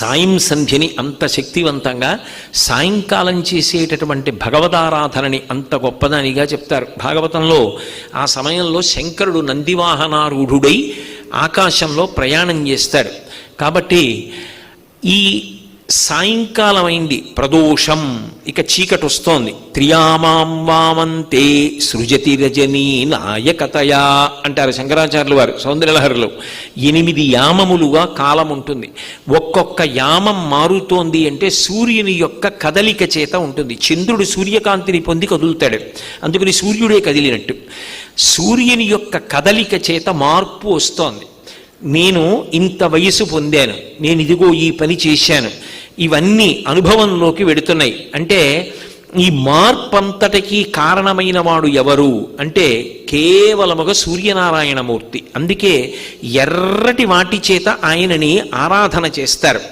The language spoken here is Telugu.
సాయం సంధ్యని అంత శక్తివంతంగా, సాయంకాలం చేసేటటువంటి భగవదారాధనని అంత గొప్పదానిగా చెప్తారు భాగవతంలో. ఆ సమయంలో శంకరుడు నందివాహనారూఢుడై ఆకాశంలో ప్రయాణం చేస్తాడు. కాబట్టి ఈ సాయంకాలం అయింది, ప్రదోషం, ఇక చీకటి వస్తోంది. త్రియామాం వామంతే సృజతి రజనీ నాయకతయా అంటారు శంకరాచార్యులు వారు సౌందర్యలహరిలో. 8 యామములుగా కాలం ఉంటుంది. ఒక్కొక్క యామం మారుతోంది అంటే సూర్యుని యొక్క కదలిక చేత ఉంటుంది. చంద్రుడు సూర్యకాంతిని పొంది కదులుతాడు, అందుకని సూర్యుడే కదిలినట్టు. సూర్యుని యొక్క కదలిక చేత మార్పు వస్తోంది. నేను ఇంత వయసు పొందాను, నేను ఇదిగో ఈ పని చేశాను, ఇవన్నీ అనుభవంలోకి వెడుతున్నాయి. అంటే ఈ మార్పంతటికీ కారణమైన వాడు ఎవరు అంటే కేవలముగా సూర్యనారాయణమూర్తి. అందుకే ఎర్రటి వాటి చేత ఆయనని ఆరాధన చేస్తారు.